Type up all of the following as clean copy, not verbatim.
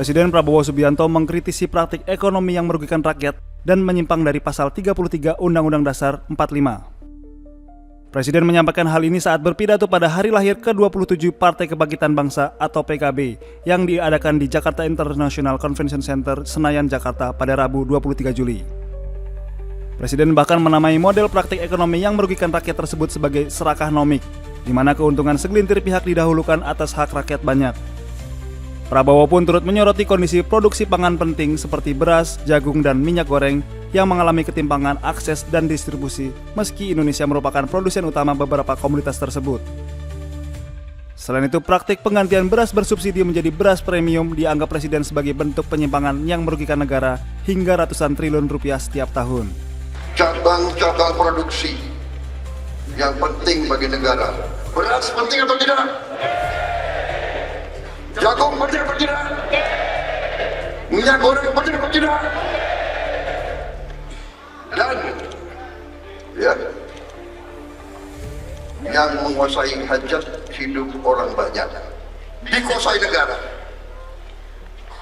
Presiden Prabowo Subianto mengkritisi praktik ekonomi yang merugikan rakyat dan menyimpang dari pasal 33 Undang-Undang Dasar 45. Presiden menyampaikan hal ini saat berpidato pada hari lahir ke-27 Partai Kebangkitan Bangsa atau PKB yang diadakan di Jakarta International Convention Center, Senayan, Jakarta pada Rabu 23 Juli. Presiden bahkan menamai model praktik ekonomi yang merugikan rakyat tersebut sebagai serakah nomik, di mana keuntungan segelintir pihak didahulukan atas hak rakyat banyak. Prabowo pun turut menyoroti kondisi produksi pangan penting seperti beras, jagung, dan minyak goreng yang mengalami ketimpangan akses dan distribusi meski Indonesia merupakan produsen utama beberapa komoditas tersebut. Selain itu, praktik penggantian beras bersubsidi menjadi beras premium dianggap Presiden sebagai bentuk penyimpangan yang merugikan negara hingga ratusan triliun rupiah setiap tahun. Cabang-cabang produksi yang penting bagi negara. Beras penting atau tidak? Jagung penting atau tidak? Minyak goreng penting atau tidak? Dan ya, yang menguasai hajat hidup orang banyak dikuasai negara.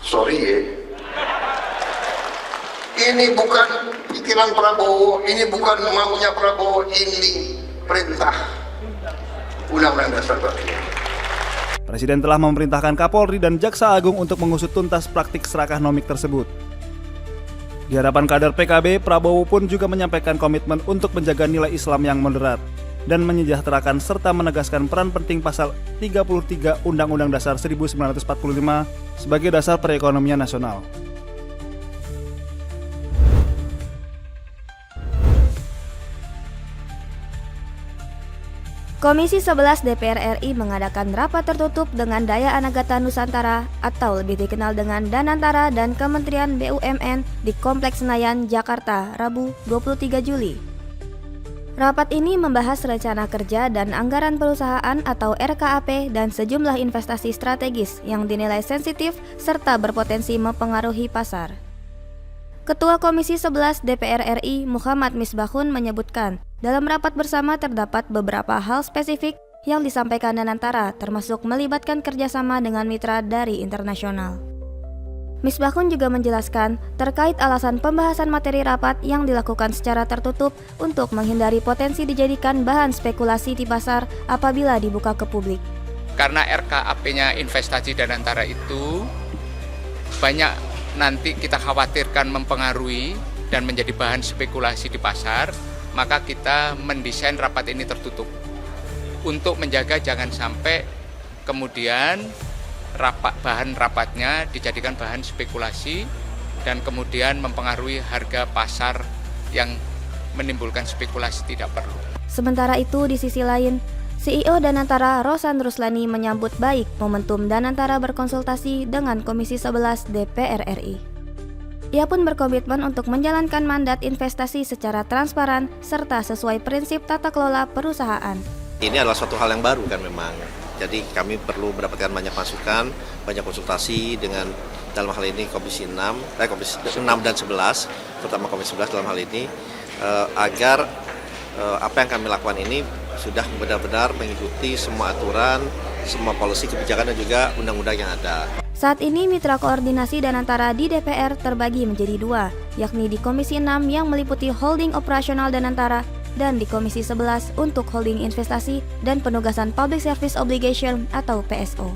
Sorry ya, ini bukan pikiran Prabowo, ini bukan maunya Prabowo, ini perintah Undang-Undang Dasar 45. Presiden telah memerintahkan Kapolri dan Jaksa Agung untuk mengusut tuntas praktik serakah nomik tersebut. Di hadapan kader PKB, Prabowo pun juga menyampaikan komitmen untuk menjaga nilai Islam yang moderat dan menyejahterakan serta menegaskan peran penting pasal 33 Undang-Undang Dasar 1945 sebagai dasar perekonomian nasional. Komisi 11 DPR RI mengadakan rapat tertutup dengan Daya Anagata Nusantara atau lebih dikenal dengan Danantara dan Kementerian BUMN di Kompleks Senayan, Jakarta, Rabu 23 Juli. Rapat ini membahas rencana kerja dan anggaran perusahaan atau RKAP dan sejumlah investasi strategis yang dinilai sensitif serta berpotensi mempengaruhi pasar. Ketua Komisi 11 DPR RI Muhammad Misbahun menyebutkan, dalam rapat bersama terdapat beberapa hal spesifik yang disampaikan Danantara, termasuk melibatkan kerjasama dengan mitra dari internasional. Misbahun juga menjelaskan terkait alasan pembahasan materi rapat yang dilakukan secara tertutup untuk menghindari potensi dijadikan bahan spekulasi di pasar apabila dibuka ke publik. Karena RKAP-nya investasi Danantara itu banyak nanti kita khawatirkan mempengaruhi dan menjadi bahan spekulasi di pasar, maka kita mendesain rapat ini tertutup untuk menjaga jangan sampai kemudian bahan rapatnya dijadikan bahan spekulasi dan kemudian mempengaruhi harga pasar yang menimbulkan spekulasi tidak perlu. Sementara itu, di sisi lain, CEO Danantara Rosan Ruslani menyambut baik momentum Danantara berkonsultasi dengan Komisi 11 DPR RI. Ia pun berkomitmen untuk menjalankan mandat investasi secara transparan serta sesuai prinsip tata kelola perusahaan. Ini adalah suatu hal yang baru kan memang. Jadi kami perlu mendapatkan banyak masukan, banyak konsultasi dengan dalam hal ini Komisi 6 dan 11, terutama Komisi 11 dalam hal ini agar apa yang kami lakukan ini sudah benar-benar mengikuti semua aturan, semua polisi kebijakan dan juga undang-undang yang ada. Saat ini mitra koordinasi Danantara di DPR terbagi menjadi dua, yakni di Komisi 6 yang meliputi holding operasional Danantara dan di Komisi 11 untuk holding investasi dan penugasan Public Service Obligation atau PSO.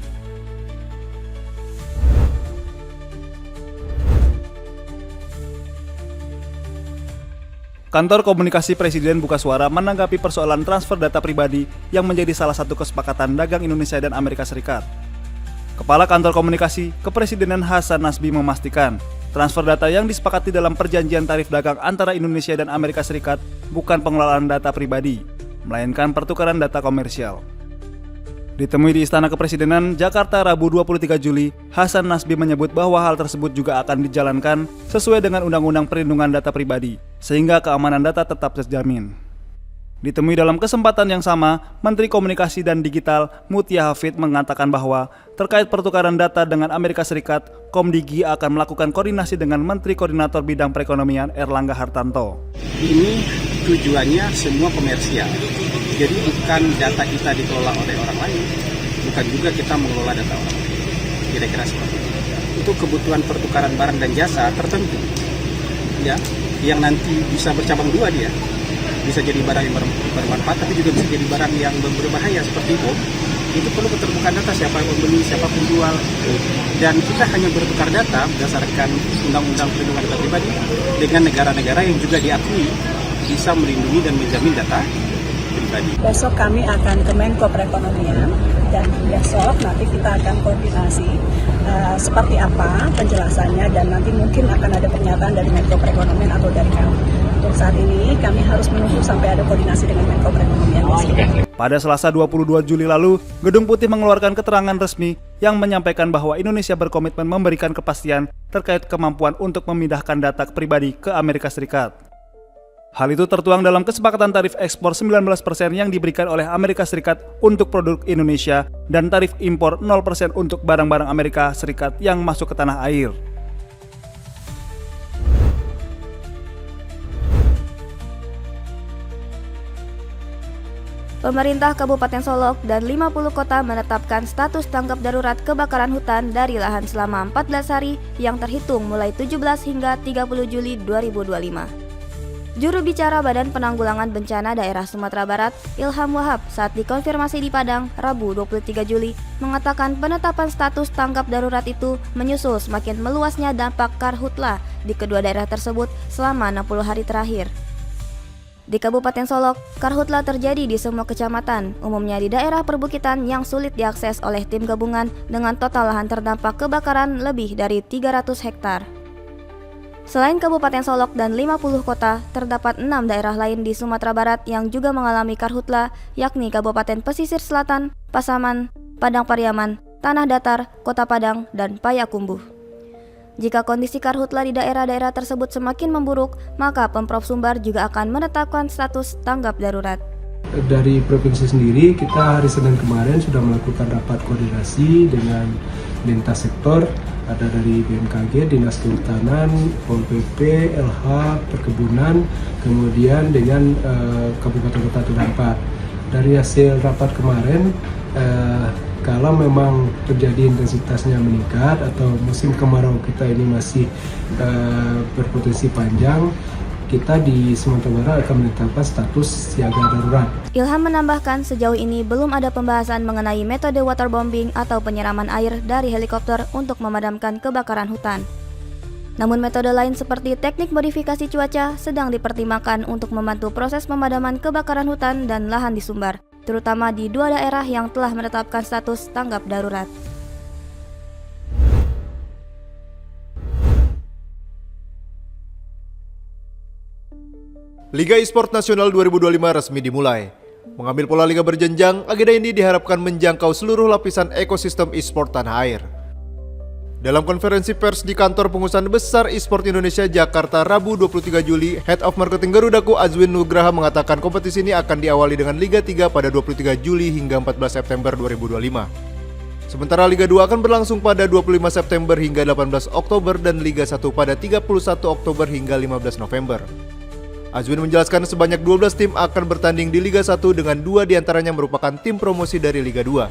Kantor Komunikasi Presiden buka suara menanggapi persoalan transfer data pribadi yang menjadi salah satu kesepakatan dagang Indonesia dan Amerika Serikat. Kepala Kantor Komunikasi Kepresidenan Hasan Nasbi memastikan, transfer data yang disepakati dalam perjanjian tarif dagang antara Indonesia dan Amerika Serikat bukan pengelolaan data pribadi, melainkan pertukaran data komersial. Ditemui di Istana Kepresidenan, Jakarta, Rabu 23 Juli, Hasan Nasbi menyebut bahwa hal tersebut juga akan dijalankan sesuai dengan Undang-Undang Perlindungan Data Pribadi, sehingga keamanan data tetap terjamin. Ditemui dalam kesempatan yang sama, Menteri Komunikasi dan Digital Mutia Hafid mengatakan bahwa terkait pertukaran data dengan Amerika Serikat, Komdigi akan melakukan koordinasi dengan Menteri Koordinator Bidang Perekonomian Erlangga Hartanto. Ini tujuannya semua komersial. Jadi bukan data kita dikelola oleh orang lain, bukan juga kita mengelola data orang lain. Kira-kira seperti itu. untuk kebutuhan pertukaran barang dan jasa tertentu, ya, yang nanti bisa bercabang dua dia, bisa jadi barang yang bermanfaat, tapi juga bisa jadi barang yang berbahaya seperti bom. Itu perlu keterbukaan data, siapa yang membeli, siapa penjual, dan kita hanya bertukar data berdasarkan Undang-Undang Perlindungan Data Pribadi dengan negara-negara yang juga diakui bisa melindungi dan menjamin data pribadi. Besok kami akan ke Menko Perekonomian dan besok nanti kita akan koordinasi seperti apa penjelasannya, dan nanti mungkin akan ada pernyataan dari Menko Perekonomian atau dari kami. Untuk saat ini kami harus menunggu sampai ada koordinasi dengan Menko Perekonomian. Pada Selasa 22 Juli lalu, Gedung Putih mengeluarkan keterangan resmi yang menyampaikan bahwa Indonesia berkomitmen memberikan kepastian terkait kemampuan untuk memindahkan data pribadi ke Amerika Serikat. Hal itu tertuang dalam kesepakatan tarif ekspor 19% yang diberikan oleh Amerika Serikat untuk produk Indonesia dan tarif impor 0% untuk barang-barang Amerika Serikat yang masuk ke tanah air. Pemerintah Kabupaten Solok dan 50 kota menetapkan status tanggap darurat kebakaran hutan dari lahan selama 14 hari yang terhitung mulai 17 hingga 30 Juli 2025. Juru bicara Badan Penanggulangan Bencana Daerah Sumatera Barat, Ilham Wahab, saat dikonfirmasi di Padang, Rabu 23 Juli, mengatakan penetapan status tanggap darurat itu menyusul semakin meluasnya dampak karhutla di kedua daerah tersebut selama 60 hari terakhir. Di Kabupaten Solok, karhutla terjadi di semua kecamatan, umumnya di daerah perbukitan yang sulit diakses oleh tim gabungan dengan total lahan terdampak kebakaran lebih dari 300 hektar. Selain Kabupaten Solok dan 50 kota, terdapat 6 daerah lain di Sumatera Barat yang juga mengalami karhutla, yakni Kabupaten Pesisir Selatan, Pasaman, Padang Pariaman, Tanah Datar, Kota Padang, dan Payakumbuh. Jika kondisi karhutla di daerah-daerah tersebut semakin memburuk, maka Pemprov Sumbar juga akan menetapkan status tanggap darurat. Dari provinsi sendiri, kita hari Senin kemarin sudah melakukan rapat koordinasi dengan lintas sektor, ada dari BMKG, Dinas Kehutanan, Pol PP, LH, Perkebunan, kemudian dengan Kabupaten Kota terdampak. Dari hasil rapat kemarin, kalau memang terjadi intensitasnya meningkat atau musim kemarau kita ini masih berpotensi panjang, kita di Sumatera Barat akan menetapkan status siaga darurat. Ilham menambahkan sejauh ini belum ada pembahasan mengenai metode waterbombing atau penyiraman air dari helikopter untuk memadamkan kebakaran hutan. Namun metode lain seperti teknik modifikasi cuaca sedang dipertimbangkan untuk membantu proses pemadaman kebakaran hutan dan lahan di Sumbar, terutama di 2 daerah yang telah menetapkan status tanggap darurat. Liga E-Sport Nasional 2025 resmi dimulai. Mengambil pola liga berjenjang, agenda ini diharapkan menjangkau seluruh lapisan ekosistem e-sport tanah air. Dalam konferensi pers di kantor pengusahaan besar e-sport Indonesia Jakarta Rabu 23 Juli, Head of Marketing Garudaku Azwin Nugraha mengatakan kompetisi ini akan diawali dengan Liga 3 pada 23 Juli hingga 14 September 2025. Sementara Liga 2 akan berlangsung pada 25 September hingga 18 Oktober dan Liga 1 pada 31 Oktober hingga 15 November. Azwin menjelaskan sebanyak 12 tim akan bertanding di Liga 1 dengan 2 diantaranya merupakan tim promosi dari Liga 2.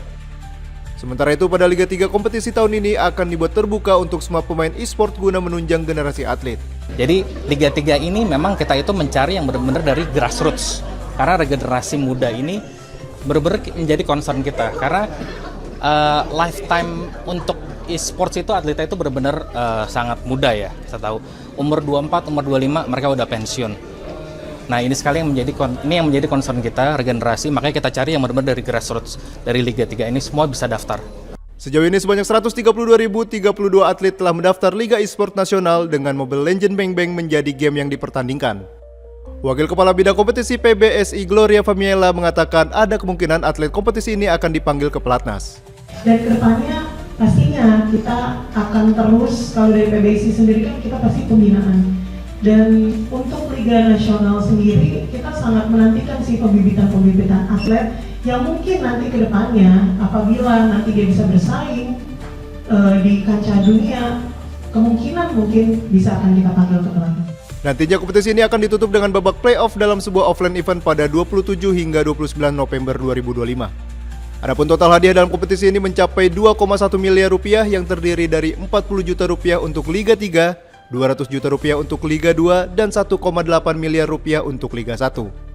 Sementara itu pada Liga 3 kompetisi tahun ini akan dibuat terbuka untuk semua pemain e-sport guna menunjang generasi atlet. Jadi Liga 3 ini memang kita itu mencari yang benar-benar dari grassroots. Karena regenerasi muda ini benar-benar menjadi concern kita. Karena lifetime untuk e-sports itu atletnya itu benar-benar sangat muda ya. Kita tahu umur 24, umur 25 mereka udah pensiun. Nah ini sekali yang menjadi concern kita, regenerasi, makanya kita cari yang benar-benar dari grassroots, dari Liga 3 ini semua bisa daftar. Sejauh ini sebanyak 132.032 atlet telah mendaftar Liga E-Sport Nasional dengan Mobile Legends Bang Bang menjadi game yang dipertandingkan. Wakil Kepala Bidang Kompetisi PBSI Gloria Famiela mengatakan ada kemungkinan atlet kompetisi ini akan dipanggil ke Pelatnas. Dan kedepannya pastinya kita akan terus, kalau dari PBSI sendiri kan kita pasti pembinaan. Dan untuk Liga Nasional sendiri, kita sangat menantikan sih pembibitan atlet yang mungkin nanti ke depannya, apabila nanti dia bisa bersaing di kancah dunia, kemungkinan mungkin bisa akan kita panggil ke pelatnas. Nantinya kompetisi ini akan ditutup dengan babak playoff dalam sebuah offline event pada 27 hingga 29 November 2025. Adapun total hadiah dalam kompetisi ini mencapai 2,1 miliar rupiah yang terdiri dari 40 juta rupiah untuk Liga 3, 200 juta rupiah untuk Liga 2, dan 1,8 miliar rupiah untuk Liga 1.